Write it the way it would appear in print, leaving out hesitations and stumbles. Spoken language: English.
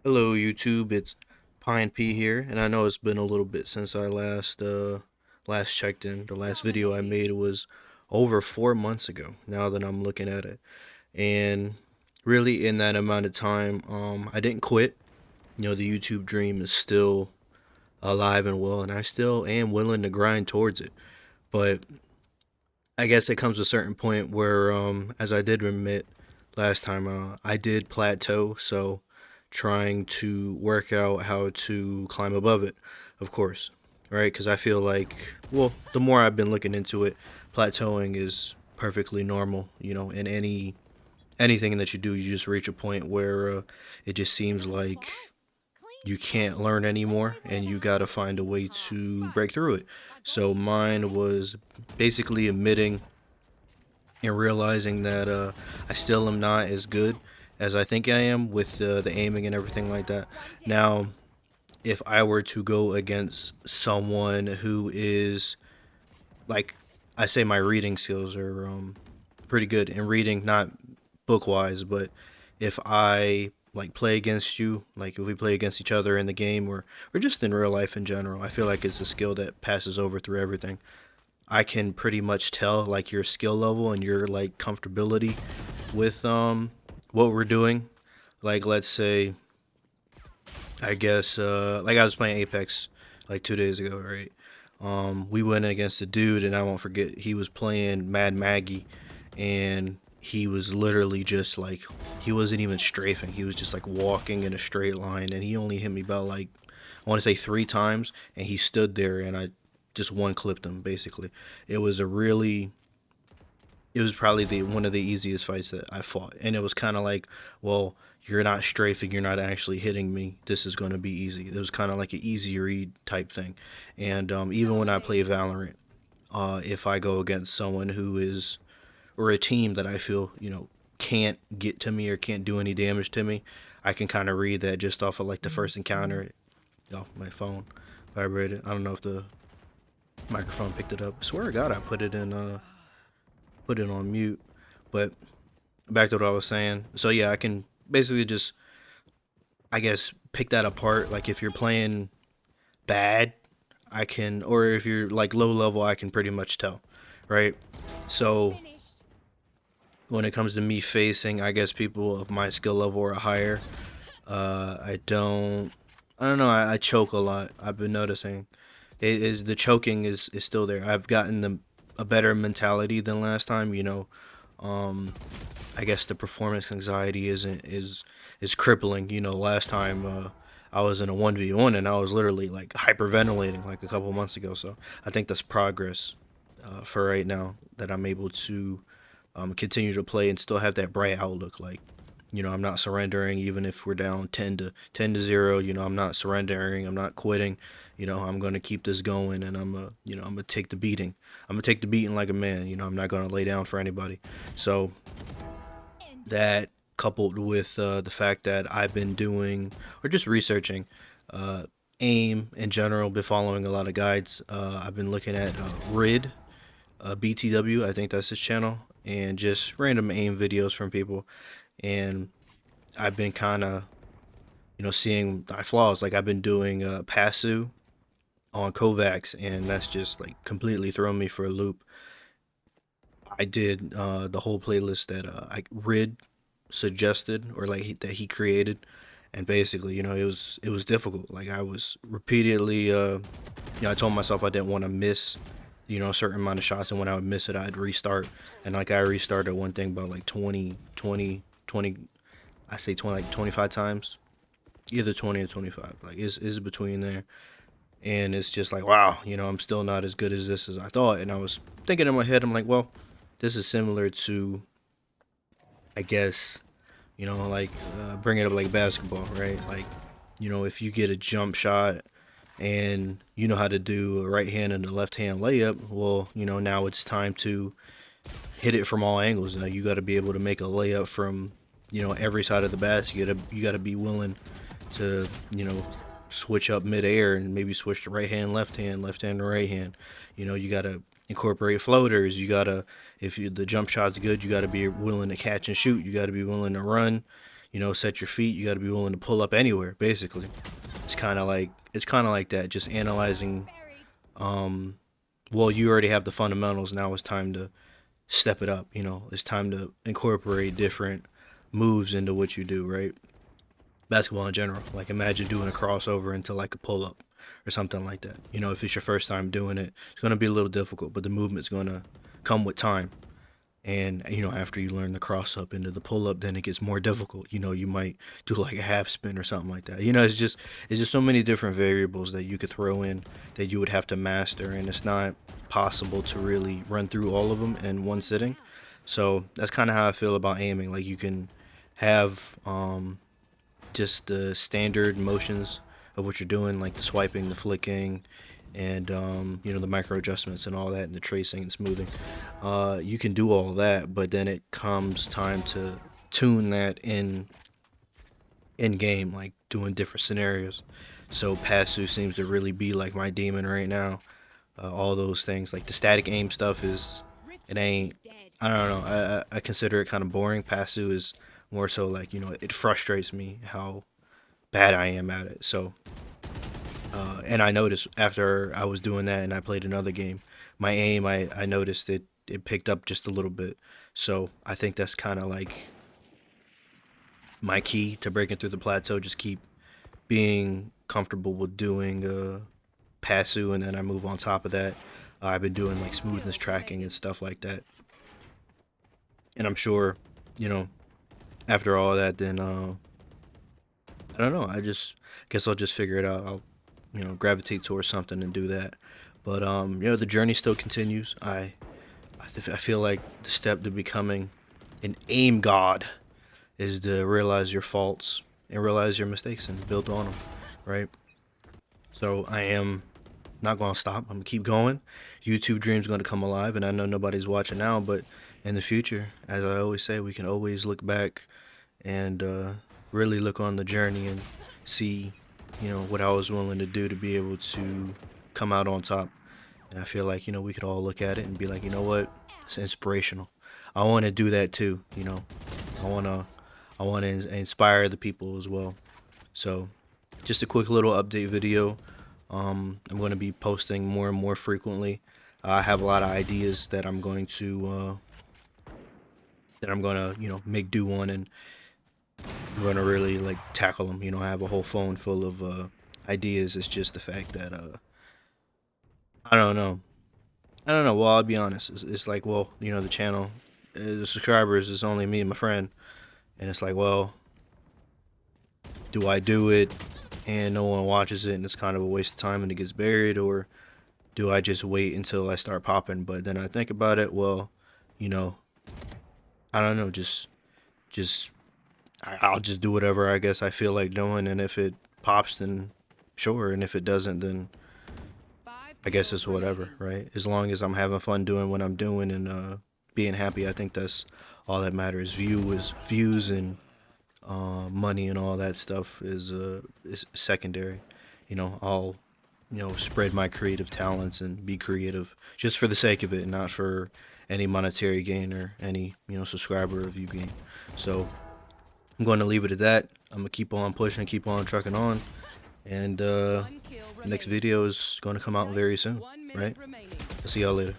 Hello YouTube, it's Pine P here, and I know it's been a little bit since I last checked in. The last video I made was over 4 months ago. Now that I'm looking at it, and really in that amount of time, I didn't quit. The YouTube dream is still alive and well, and I still am willing to grind towards it. But I guess it comes to a certain point where, as I did admit last time, I did plateau. So trying to work out how to climb above it, of course, right? Because I feel like, well, the more I've been looking into it, plateauing is perfectly normal. In anything that you do, you just reach a point where it just seems like you can't learn anymore, and you gotta find a way to break through it. So mine was basically admitting and realizing that I still am not as good as I think I am with the aiming and everything like that. Now, if I were to go against someone who is like, I say my reading skills are pretty good in reading, not book wise, but if I like play against you, like if we play against each other in the game or just in real life in general, I feel like it's a skill that passes over through everything. I can pretty much tell like your skill level and your like comfortability with what we're doing. Like let's say I guess like I was playing Apex like 2 days ago, right? We went against a dude and I won't forget he was playing Mad Maggie, and he was literally just like, he wasn't even strafing. He was just like walking in a straight line, and he only hit me about like, I want to say 3 times, and he stood there and I just one clipped him basically. It was a really it was probably the one of the easiest fights that I fought, and it was kind of like, well, you're not strafing, you're not actually hitting me. This is going to be easy. It was kind of like an easy read type thing, and even when I play Valorant, if I go against someone who is or a team that I feel can't get to me or can't do any damage to me, I can kind of read that just off of like the first encounter. Oh, my phone vibrated. I don't know if the microphone picked it up. I swear to God, I put it on mute. But back to what I was saying. So yeah, I can basically just, I guess, pick that apart. Like if you're playing bad, I can, or if you're like low level, I can pretty much tell, right? So when it comes to me facing, I guess people of my skill level or higher, I don't know. I choke a lot. I've been noticing. It is the choking is still there. I've gotten a better mentality than last time. Um, I guess the performance anxiety is crippling. Last time I was in a 1v1 and I was literally like hyperventilating like a couple months ago. So I think that's progress for right now, that I'm able to continue to play and still have that bright outlook. Like, I'm not surrendering even if we're down 10-0. I'm not surrendering. I'm not quitting. I'm gonna keep this going, and I'm gonna take the beating. I'm gonna take the beating like a man. I'm not gonna lay down for anybody. So that, coupled with the fact that I've been doing or just researching uh, aim in general, been following a lot of guides. I've been looking at RID, BTW, I think that's his channel, and just random aim videos from people. And I've been kind of, seeing my flaws. Like I've been doing Pasu on Kovacs, and that's just like completely thrown me for a loop. I did the whole playlist that I Rid suggested, or like that he created, and basically, it was difficult. Like I was repeatedly, I told myself I didn't want to miss, a certain amount of shots, and when I would miss it, I'd restart, and like I restarted one thing about like 20, I say 20, like 25 times, either 20 or 25. Like it's between there, and it's just like, wow, I'm still not as good as this as I thought. And I was thinking in my head, I'm like, well, this is similar to, I guess, like bring it up like basketball, right? Like, if you get a jump shot and you know how to do a right hand and a left hand layup, well, now it's time to hit it from all angles. Now you got to be able to make a layup from, every side of the basket. You got to be willing to, switch up midair and maybe switch to right hand, left hand to right hand. You got to incorporate floaters. You got to, if the jump shot's good, you got to be willing to catch and shoot. You got to be willing to run. set your feet. You got to be willing to pull up anywhere. Basically, it's kind of like that. Just analyzing. Well, you already have the fundamentals. Now it's time to step it up. It's time to incorporate different moves into what you do. Right? Basketball in general. Like imagine doing a crossover into like a pull up or something like that. If it's your first time doing it, it's gonna be a little difficult, but the movement's gonna come with time. And after you learn the cross up into the pull up, then it gets more difficult. You might do like a half spin or something like that. It's just so many different variables that you could throw in that you would have to master, and it's not possible to really run through all of them in one sitting. So that's kind of how I feel about aiming. Like you can have just the standard motions of what you're doing, like the swiping, the flicking, and the micro adjustments and all that, and the tracing and smoothing. You can do all that, but then it comes time to tune that in game, like doing different scenarios. So Pasu seems to really be like my demon right now. All those things, like the static aim stuff, it ain't. I don't know. I consider it kind of boring. Pasu is more so like it frustrates me how bad I am at it. So and I noticed after I was doing that and I played another game, my aim, I noticed it picked up just a little bit. So I think that's kind of like my key to breaking through the plateau. Just keep being comfortable with doing Pasu, and then I move on top of that. I've been doing like smoothness tracking and stuff like that. And I'm sure, you know, after all that, then I don't know. I just guess I'll just figure it out. I'll gravitate towards something and do that. But the journey still continues. I feel like the step to becoming an aim god is to realize your faults and realize your mistakes and build on them, right? So I am not gonna stop. I'm gonna keep going. YouTube dream's gonna come alive, and I know nobody's watching now, but in the future, as I always say, we can always look back and really look on the journey and see, what I was willing to do to be able to come out on top. And I feel like we could all look at it and be like, you know what, it's inspirational. I want to do that too. I wanna I wanna inspire the people as well. So just a quick little update video. I'm going to be posting more and more frequently. I have a lot of ideas that I'm gonna make do on, and I'm gonna really like tackle them. I have a whole phone full of ideas. It's just the fact that I don't know. I don't know. Well, I'll be honest. It's like, well, the channel, the subscribers is only me and my friend, and it's like, well, do I do it and no one watches it and it's kind of a waste of time and it gets buried, or do I just wait until I start popping? But then I think about it. Well, you know, I don't know. Just I'll just do whatever I guess I feel like doing, and if it pops, then sure, and if it doesn't, then I guess it's whatever, right? As long as I'm having fun doing what I'm doing and being happy, I think that's all that matters. Views and money and all that stuff is secondary. I'll spread my creative talents and be creative just for the sake of it, and not for any monetary gain or any subscriber or view gain. So I'm going to leave it at that. I'm gonna keep on pushing, keep on trucking on, and next video is going to come out very soon, right? I'll see y'all later.